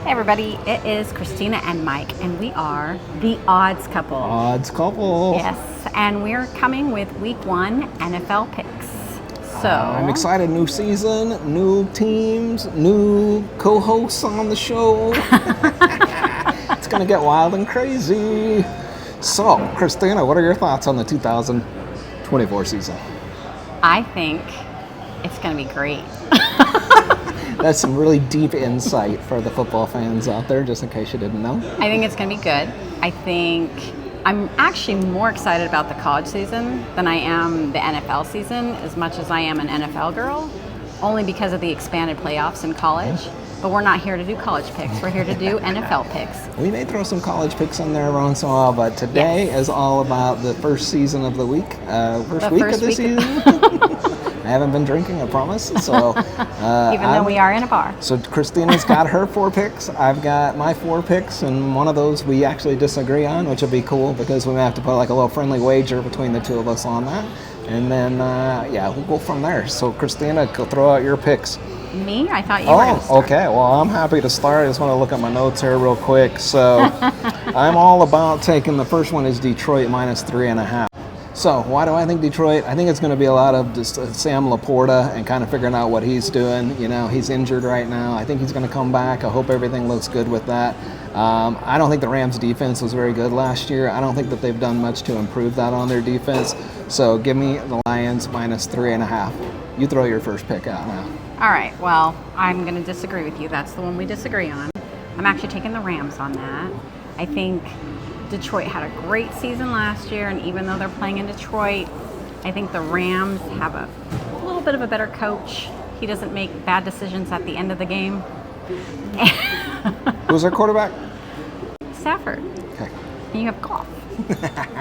Hey everybody, it is Christina and Mike, and we are the Odds Couple. Odds Couple. Yes, and we're coming with Week 1 NFL picks. So I'm excited. New season, new teams, new co-hosts on the show. It's going to get wild and crazy. So, Christina, what are your thoughts on the 2024 season? I think it's going to be great. That's some really deep insight for the football fans out there, just in case you didn't know. I think it's going to be good. I think I'm actually more excited about the college season than I am the NFL season, as much as I am an NFL girl, only because of the expanded playoffs in college. But we're not here to do college picks. We're here to do NFL picks. We may throw some college picks in there every once in a while, but today is all about the first season of the week, first week of the season. I haven't been drinking, I promise. So, even though we are in a bar. So Christina's got her 4 picks. I've got my 4 picks, and one of those we actually disagree on, which will be cool because we may have to put like a little friendly wager between the two of us on that. And then, we'll go from there. So Christina, go throw out your picks. Me? I thought you were going to start. Okay. Well, I'm happy to start. I just want to look at my notes here real quick. So I'm all about taking the first one is Detroit minus 3.5. So why do I think Detroit? I think it's going to be a lot of just Sam Laporta and kind of figuring out what he's doing. You know, he's injured right now. I think he's going to come back. I hope everything looks good with that. I don't think the Rams' defense was very good last year. I don't think that they've done much to improve that on their defense. So give me the Lions minus 3.5. You throw your first pick out now. All right, well, I'm going to disagree with you. That's the one we disagree on. I'm actually taking the Rams on that. I think Detroit had a great season last year, and even though they're playing in Detroit, I think the Rams have a little bit of a better coach. He doesn't make bad decisions at the end of the game. Who's their quarterback? Stafford. Okay. And you have Goff.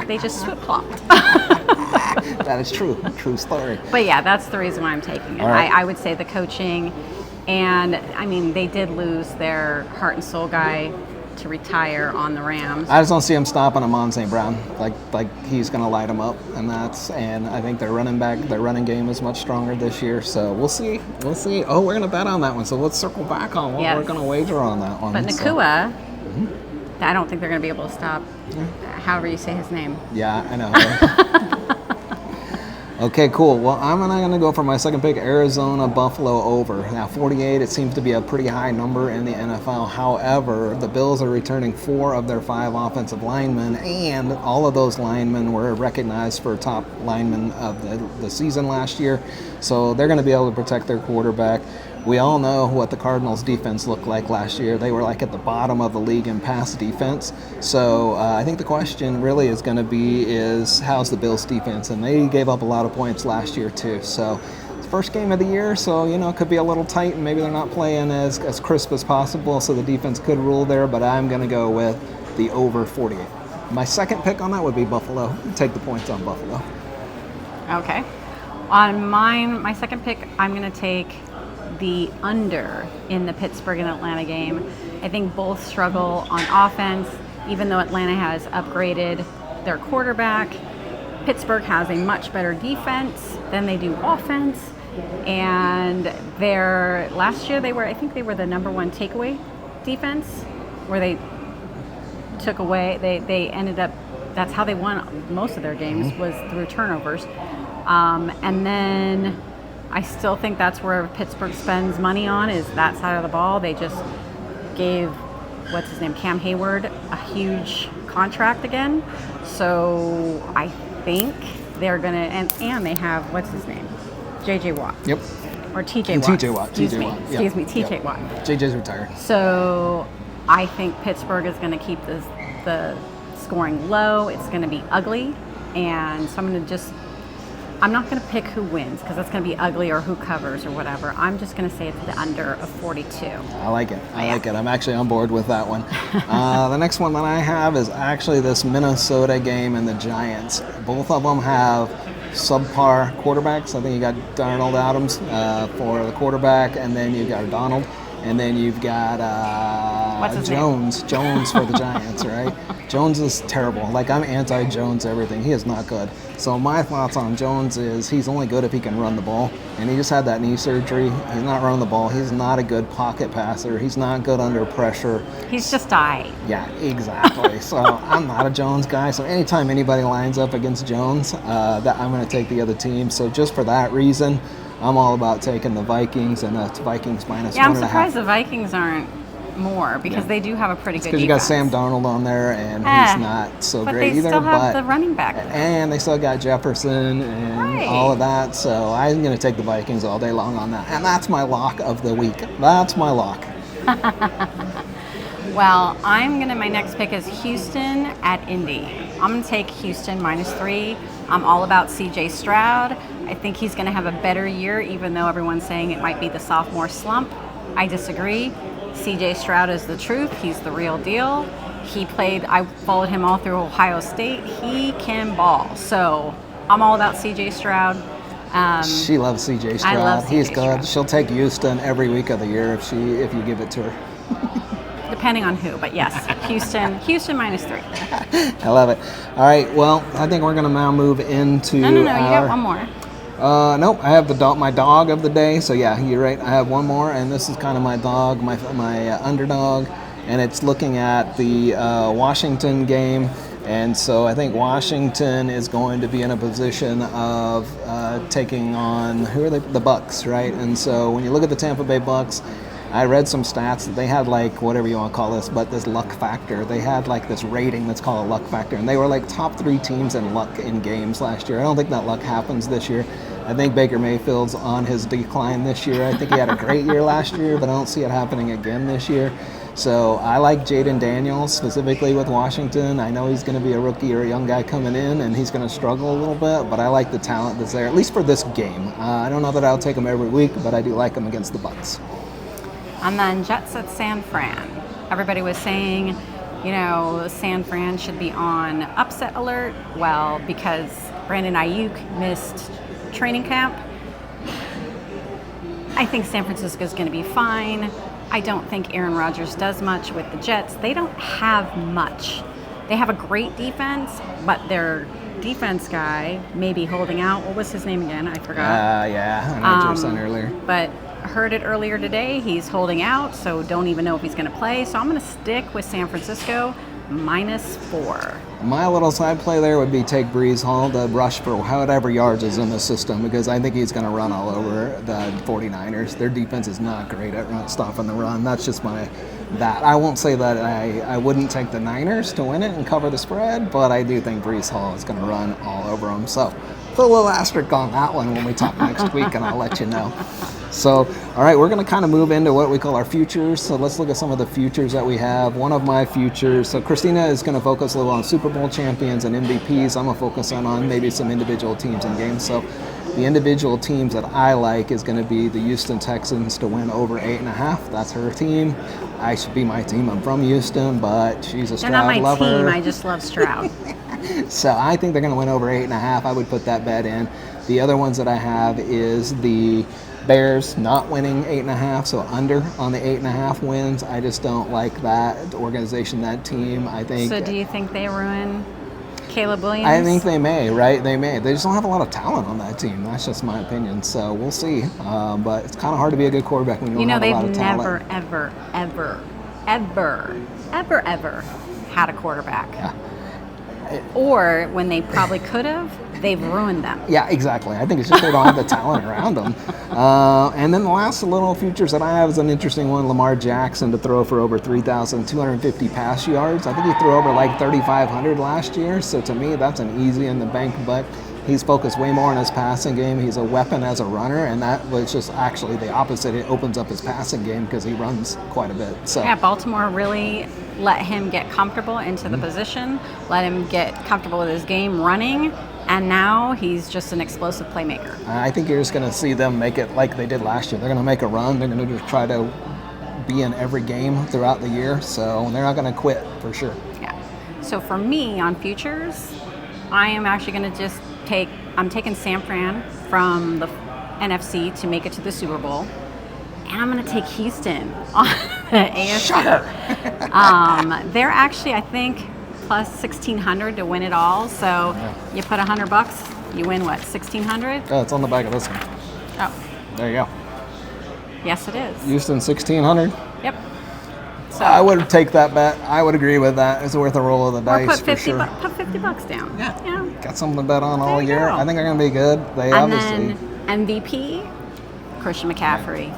They just flip-flopped. That is true. True story. But yeah, that's the reason why I'm taking it. Right. I would say the coaching, and I mean, they did lose their heart and soul guy to retire on the Rams. I just don't see him stopping Amon St. Brown. Like he's going to light him up, and I think their running game is much stronger this year. So we'll see. Oh, we're going to bet on that one. So let's circle back on what we're going to wager on that one. But Nakua, I don't think they're going to be able to stop. However you say his name. Yeah, I know. Okay, cool. Well, I'm going to go for my second pick, Arizona Buffalo over. Now, 48, it seems to be a pretty high number in the NFL. However, the Bills are returning 4 of their 5 offensive linemen, and all of those linemen were recognized for top linemen of the season last year. So they're going to be able to protect their quarterback. We all know what the Cardinals' defense looked like last year. They were like at the bottom of the league in pass defense. So I think the question really is going to be is how's the Bills' defense? And they gave up a lot of points last year too. So it's the first game of the year, so it could be a little tight, and maybe they're not playing as crisp as possible. So the defense could rule there, but I'm going to go with the over 48. My second pick on that would be Buffalo. Take the points on Buffalo. Okay. On my second pick, I'm going to take the under in the Pittsburgh and Atlanta game. I think both struggle on offense, even though Atlanta has upgraded their quarterback. Pittsburgh has a much better defense than they do offense, and last year they were the number 1 takeaway defense, where they took away, they ended up, that's how they won most of their games, was through turnovers. And then I still think that's where Pittsburgh spends money on, is that side of the ball. They just gave, Cam Hayward, a huge contract again. So I think they're going to, and they have, J.J. Watt. Yep. Or T.J. Watt. T.J. Watt. Excuse me, T.J. Watt. J.J.'s retired. So I think Pittsburgh is going to keep the scoring low. It's going to be ugly. And so I'm not going to pick who wins because that's going to be ugly, or who covers or whatever. I'm just going to say it's the under of 42. I like it. I like it. I'm actually on board with that one. The next one that I have is actually this Minnesota game and the Giants. Both of them have subpar quarterbacks. I think you got Darnold Adams for the quarterback, and then you got Donald. And then you've got What's his name? Jones for the Giants, right? Jones is terrible. Like, I'm anti-Jones everything. He is not good. So my thoughts on Jones is he's only good if he can run the ball. And he just had that knee surgery. He's not running the ball. He's not a good pocket passer. He's not good under pressure. He's just I. Yeah, exactly. So I'm not a Jones guy. So anytime anybody lines up against Jones, that I'm going to take the other team. So just for that reason, I'm all about taking the Vikings, and it's Vikings minus Yeah, I'm 1.5. surprised the Vikings aren't more because they do have a pretty good Because defense. you got Sam Darnold on there, and he's not so but great they either. still have But the running back. and they still got Jefferson and Right. all of that. So I'm going to take the Vikings all day long on that, and that's my lock of the week. That's my lock. Well, my next pick is Houston at Indy. I'm going to take Houston -3. I'm all about CJ Stroud. I think he's going to have a better year, even though everyone's saying it might be the sophomore slump. I disagree. CJ Stroud is the truth. He's the real deal. I followed him all through Ohio State. He can ball. So I'm all about CJ Stroud. She loves CJ Stroud. I love He's CJ good. Stroud. She'll take Houston every week of the year if you give it to her. Depending on who, but yes, Houston -3. I love it. All right, well, I think we're going to now move into No, you got one more. Nope, I have my dog of the day. So yeah, you're right. I have one more, and this is kind of my dog, my underdog, and it's looking at the Washington game. And so I think Washington is going to be in a position of taking on the Bucks, right? And so when you look at the Tampa Bay Bucks, I read some stats that they had, like, whatever you want to call this, but this luck factor. They had like this rating that's called a luck factor, and they were like top 3 teams in luck in games last year. I don't think that luck happens this year. I think Baker Mayfield's on his decline this year. I think he had a great year last year, but I don't see it happening again this year. So I like Jaden Daniels specifically with Washington. I know he's going to be a rookie or a young guy coming in, and he's going to struggle a little bit, but I like the talent that's there, at least for this game. I don't know that I'll take him every week, but I do like him against the Bucks. And then Jets at San Fran. Everybody was saying, San Fran should be on upset alert. Well, because Brandon Ayuk missed training camp, I think San Francisco is going to be fine. I don't think Aaron Rodgers does much with the Jets. They don't have much. They have a great defense, but their defense guy may be holding out. What was his name again? I forgot. Yeah, I know what you were saying earlier. But heard it earlier today. He's holding out, so don't even know if he's going to play. So I'm going to stick with San Francisco -4. My little side play there would be take Breeze Hall to rush for whatever yards is in the system, because I think he's going to run all over the 49ers. Their defense is not great at stopping the run. That's just that. I won't say that I wouldn't take the Niners to win it and cover the spread, but I do think Breeze Hall is going to run all over them. So put a little asterisk on that one when we talk next week, and I'll let you know. So, all right, we're going to kind of move into what we call our futures. So let's look at some of the futures that we have. One of my futures, so Christina is going to focus a little on Super Bowl champions and MVPs. I'm going to focus on maybe some individual teams and games. So the individual teams that I like is going to be the Houston Texans to win over 8.5. That's her team. I should be my team. I'm from Houston, but she's a Stroud lover. They're not my team. I just love Stroud. So I think they're going to win over 8.5. I would put that bet in. The other ones that I have is the Bears not winning 8.5, so under on the 8.5 wins. I just don't like that organization, that team. I think. So do you think they ruin Caleb Williams? I think they may, right? They may. They just don't have a lot of talent on that team. That's just my opinion. So we'll see. But it's kind of hard to be a good quarterback when you don't have a lot of talent. They've never, ever had a quarterback. Yeah. Or when they probably could have, they've ruined them. Yeah, exactly. I think it's just they don't have the talent around them. And then the last little futures that I have is an interesting one. Lamar Jackson to throw for over 3,250 pass yards. I think he threw over like 3,500 last year. So to me, that's an easy in the bank bet. He's focused way more on his passing game. He's a weapon as a runner, and that was just actually the opposite. It opens up his passing game because he runs quite a bit. So yeah, Baltimore really let him get comfortable into the position, let him get comfortable with his game running, and now he's just an explosive playmaker. I think you're just going to see them make it like they did last year. They're going to make a run. They're going to just try to be in every game throughout the year, so they're not going to quit for sure. Yeah. So for me on futures, I am actually going to just I'm taking San Fran from the NFC to make it to the Super Bowl. And I'm going to take Houston on the AFC. Shocker. They're actually, I think, plus 1,600 to win it all. So you put $100, you win what, 1,600? Oh, it's on the back of this one. Oh, There you go. yes, it is. Houston 1,600. Yep. So I would take that bet. I would agree with that. It's worth a roll of the or dice put 50 for sure. put $50 down. Yeah. You know? Got something to bet on all There you year. go. I think they're going to be good. They And obviously. then MVP, Christian McCaffrey.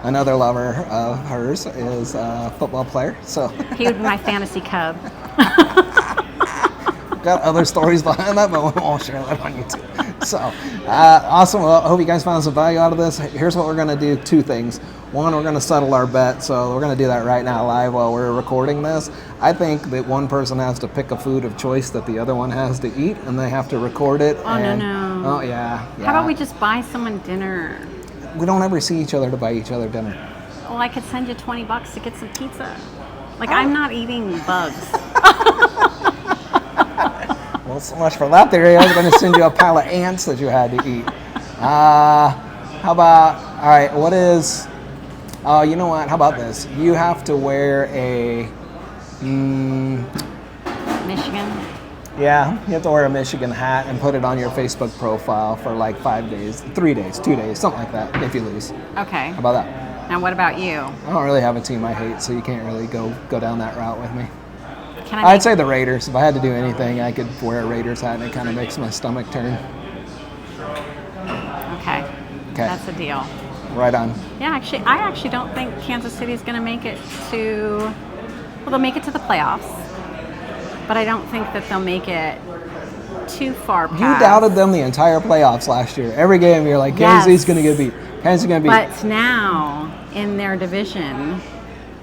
Another lover of hers is a football player. So He would be my fantasy cub. got other stories behind that, but we won't share that on YouTube. So awesome. Well, I hope you guys found some value out of this. Here's what we're going to do. Two things. One, we're going to settle our bet. So we're going to do that right now live while we're recording this. I think that one person has to pick a food of choice that the other one has to eat, and they have to record it. Oh, no. Oh, yeah. How about we just buy someone dinner? We don't ever see each other to buy each other dinner. Well, I could send you $20 to get some pizza. Like, I'm not eating bugs. Well, so much for that theory. I was going to send you a pile of ants that you had to eat. How about, all right, what is, you know what, how about this? You have to wear a, Michigan. yeah, you have to wear a Michigan hat and put it on your Facebook profile for like 5 days, 3 days, 2 days, something like that, if you lose. Okay. How about that? Now, what about you? I don't really have a team I hate, so you can't really go down that route with me. Can I I'd make, say the Raiders. If I had to do anything, I could wear a Raiders hat, and it kind of makes my stomach turn. okay. Okay. That's a deal. Right on. Yeah, I actually don't think Kansas City is going to make it to, well, they'll make it to the playoffs, but I don't think that they'll make it too far past. You doubted them the entire playoffs last year. Every game, you're like, Kansas City's going to get beat. Kansas is going to beat. But now, in their division,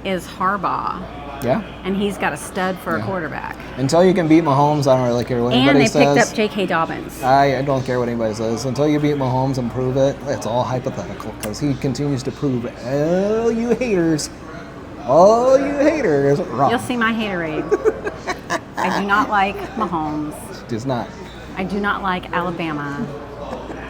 is Harbaugh, Yeah. and he's got a stud for a quarterback. Until you can beat Mahomes, I don't really care what And anybody they picked says. up J.K. Dobbins. I don't care what anybody says. Until you beat Mahomes and prove it, it's all hypothetical because he continues to prove all you haters wrong. You'll see my haterade. I do not like Mahomes. Does not. I do not like Alabama.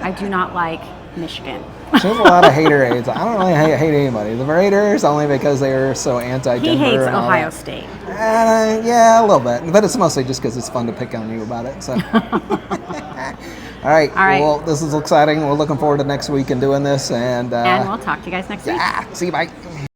I do not like Michigan. There's a lot of haterades. I don't really hate anybody. The Raiders only because they are so anti-Denver. He hates and all Ohio that. State. Yeah, a little bit, but it's mostly just because it's fun to pick on you about it. So, all right. right. Well, this is exciting. We're looking forward to next week and doing this, and And we'll talk to you guys next week. see you. Bye.